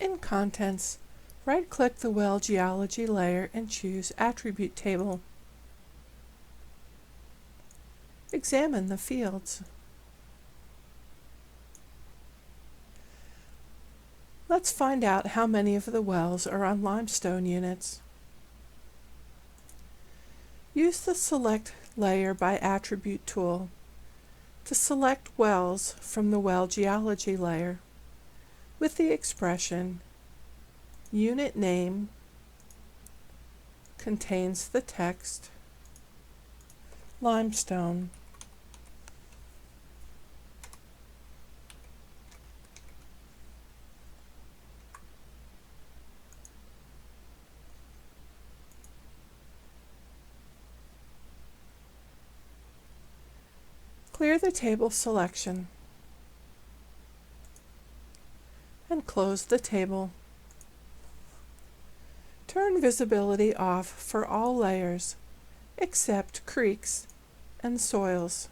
In Contents, right-click the well geology layer and choose Attribute Table. Examine the fields. Let's find out how many of the wells are on limestone units. Use the Select Layer by Attribute tool to select wells from the well geology layer with the expression Unit Name contains the text Limestone. Clear the table selection and close the table. Turn visibility off for all layers except creeks and soils.